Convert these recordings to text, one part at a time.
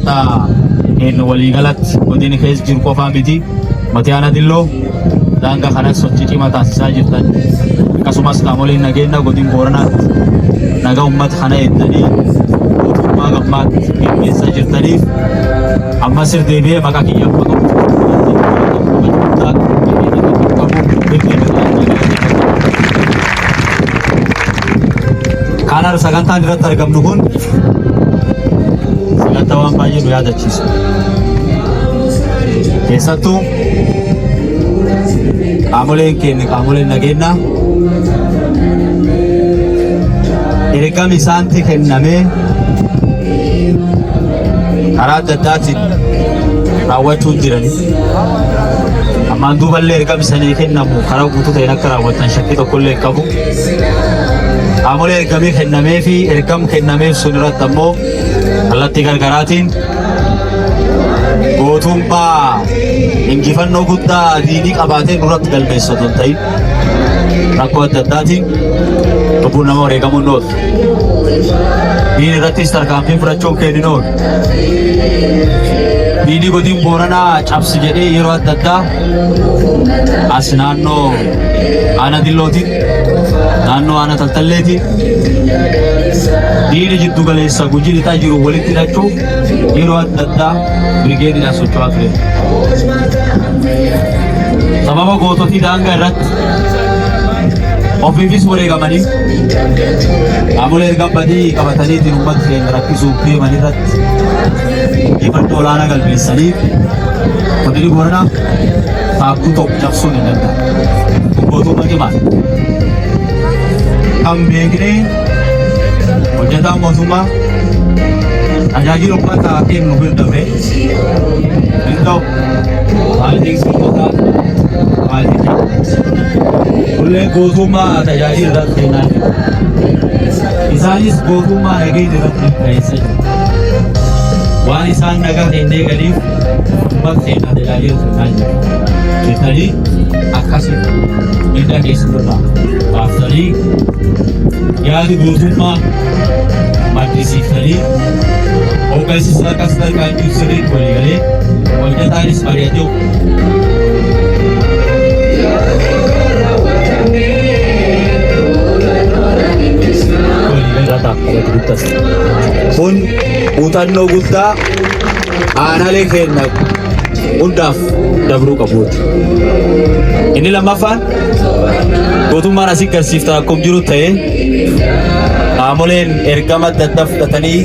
ta en waligalat godini kees jiru qofaa miti matiyaana dilloo daanga kanas sochiitii mataasisaa jirtan akkasumas qaamoleen nageenya godin booranaatti nagaa uummata kana eegganii mootummaa gammaatti geggeessaa jirtaniif amma sirdeebi'ee maqaa kiyyaaf kanar sagantaan irratti argamnu kun sagantaa waan baay'ee nu yaadachiisu keessattuu qaamoleen nageenyaa ergam isaanitti kennamee karaa adda addaatiin raawwachuu jiran ammaan duuballee ergam isaanii kennamu karaa guutuu ta'een akka raawwatan shakkii tokkollee hin qabu. Qaamolee ergamii kennamee fi ergam kennameef sun irratti ammoo kallattii gargaraatiin gootummaa injifannoo guddaa diinii qabaatee duratti galmeessatu hin ta'in rakkoo adda addaatiin lubbuun nama wareegamuun oolu. Diin irrattis tarkaanfii fudhachuun kennin oolu. Diinii godin Booranaa cabsi jedhee yeroo adda addaa as naannoo Aana Dillootiin naannoo Aana Taltalleetiin diini jiddu galeessa Gujii lixaa jiru walitti hidhachuuf yeroo adda addaa birigeediidhaan socho'aa ture. Sababa goototii daangaa irratti ofiifis wareegamanii qaamolee ergam badii qabataniitiin uummata keenya rakkisuuf deeman irratti injifannoo olaanaa galmeessaniif godini Booranaa taakkuu tokko cabsuun hin danda'amu. Gootummaa cimaan kan beeknee hojjetaan mootummaa tajaajila uummataa kennu bira darbee hin ta'u maaliif uummataa maaliif kullee gootummaa tajaajila irratti kennaa jiru. Isaanis gootummaa nageenya irratti taasisaa jiru. Waan isaan nagaa kennee galiif uummata keenya tajaajila kennaa jiru. Jettanii akkasitti miidhaa keessatti baaftanii yaadi gootummaa maddisiiftanii hooggansi sadarkaa sadarkaan jiru sirriitti walii galee hojjetaanis mari'atee kun muuxannoo guddaa aanaalee keenya hundaaf dabruu qabuuti. Inni lammaffaan gootummaan asii garsiiftaa akkuma jiru ta'ee qaamoleen ergama adda addaa fudhatanii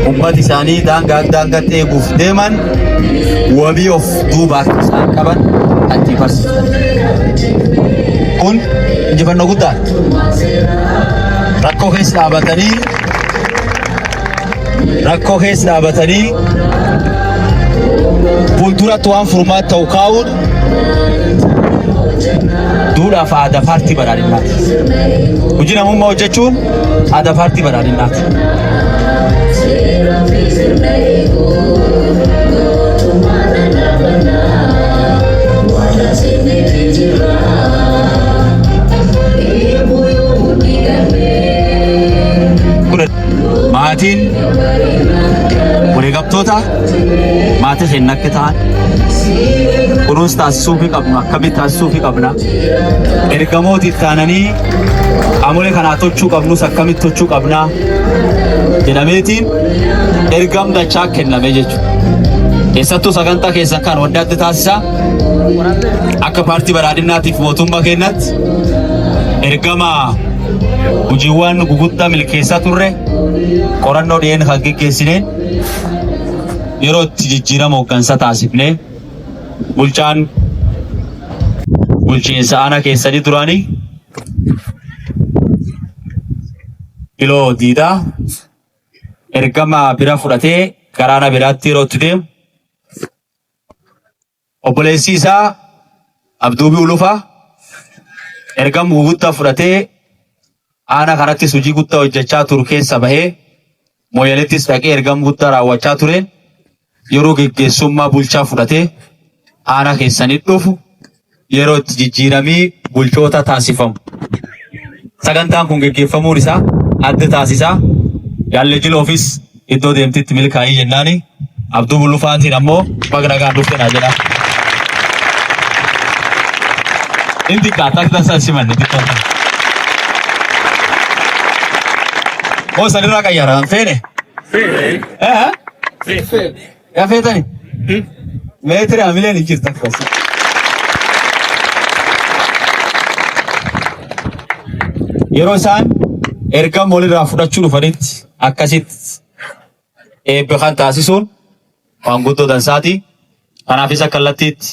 uummata isaanii daangaatti eeguuf deeman wabii of duubaa akka isaan qaban itti barsiiftan. Kun injifannoo guddaadha. Rakkoo keessa dhaabatanii fuulduratti waan furmaata ta'u kaa'uun duudhaaf aadaa paartii badhaadhinaati. Hojii namummaa hojjechuun aadaa paartii badhaadhinaati. Maatiin wareegamtoota maatii keenya akka ta'an kunuunsa taasisuufii qabna akkamitti taasisuufii qabna ergamootiif taananii qaamolee kanaa tochuu qabnus akkamitti tochuu qabna jedhameetiin ergam dachaa kenname jechuudha. Keessattuu sagantaa keessan kan wanta adda taasisaa akka paartii badhaadhinaatiif mootummaa keenyatti ergama hojiiwwan guguddaa milkeessaa turre qorannoo dhiyeenya kan geggeessineen yeroo itti jijjiirama hooggansaa taasifnee bulchiinsa aanaa keessanii duraanii kiloo diidaa ergama bira fudhatee garaana biraatti yeroo itti deemu obboleessi isaa Abduubii Ulufaa ergama guguddaa fudhatee aanaa kanattis hojii guddaa hojjechaa turu keessa bahee Mooyyalettis dhaqee ergama guddaa raawwachaa ture yeroo geggeessummaa bulchaa fudhatee aanaa keessanii dhufu yeroo itti jijjiiramii bulchoota taasifamu. Sagantaan kun geggeeffamuun isaa adda taasisaa. Yaallee jila ofiis iddoo deemtitti milkaa'ii jennaani Abduu Bulufaatiin ammoo bagnagaan dhufte naa jedha. Inti kaataa san simanne xiqqoon. Oo sanirraa qayyaraan feene? Feene. Feene. Yaa feetani? Meetira amileen hin jirtu akkasii. Yeroo isaan ergama walirraa fudhachuu dhufanitti akkasitti eebba kan taasisuun maanguddoo dansaati. Kanaaf isa kallattiitti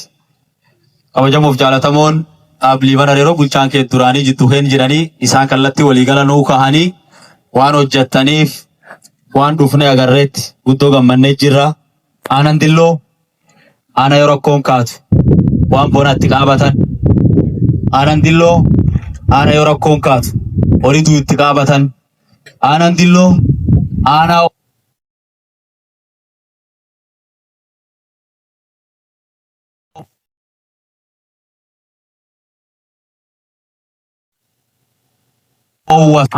kabajamuuf jaalatamoon dhaabbii mana yeroo bulchaan kee duraanii jittuu hin jedhanii isaan kallattii waliigala nuu kahanii waan hojjettaniif waan dhufnee agarreetti guddoo gammannee jirra. Aanan dilloo aana yeroo akkoon kaatu waan bonaatti qaabatan. Aanan dilloo aana yeroo akkoon kaatu horiitu itti qaabatan. Aanan dilloo aana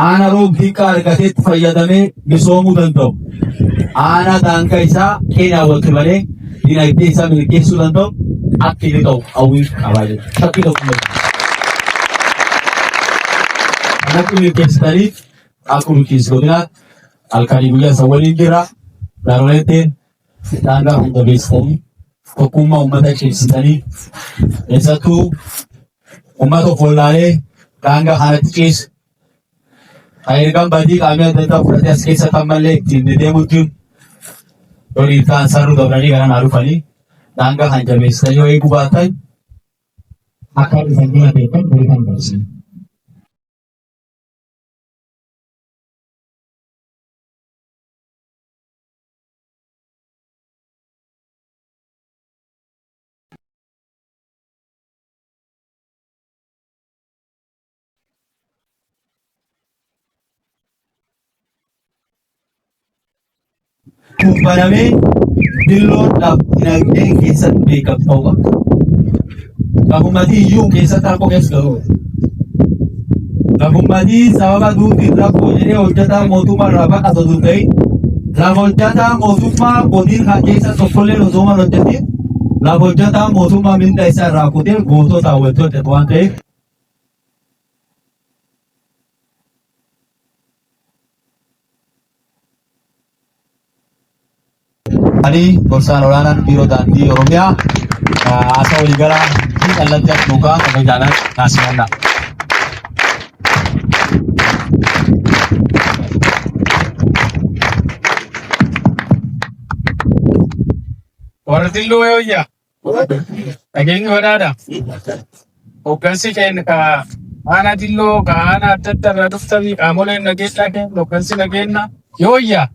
Aana roobbii argateetti fayyadamee misoomuu danda'u. Aana daangaa isaa keenyaa walitti malee dinagdee isaa milkeessuu danda'u akka inni ta'u hawwii qabaa jiru. Shakkii tokko malee. Akka milkeessitaniif akka milkeessu godinaatti halkanii guyyaa isa waliin jira. Gaarooleen daangaa hunda beeksitanii tokkummaa uummata keessitanii keessattuu uummata of wallaalee daangaa kanatti ceessu. Ergaan badii qaamii adda addaa fudhatee as keessa kan malee ittiin deemuu jiru. Lolii ta'an sarru dabalanii gara naa dhufanii daangaa kan jabeessanii yoo eeguu baatan akka dhufan dura beekan durii kan barsiisan. Kumpanamee dilloodhaaf dinagdee keessatti beekamu ta'uu qaba. Lafummatii iyyuu keessatti rakkoo keessa galuu. Lafummatii sababa duutiin rakkoo jedhee hojjetaa mootummaa irraa baqatu ta'e lafa hojjetaa mootummaa godina kan keessa tokkollee osoo hin hojjetin lafa hojjetaa mootummaa mindaa isaa irraa kutee gootota hawwattuu hojjetu waan ta'eef. Ani gorsaan olaanaan biiroo daandii Oromiyaa haasaa waliigalaa fi kallattii akka kabajaalaan taasifamudha. Warra Dilloo wayyaa dhageenyi badhaadha. Hoggansi keenya aanaa Dilloo aanaa adda addaa irraa dhuftanii qaamoleen nageenya keenya hoggansi nageenya yoo wayyaa.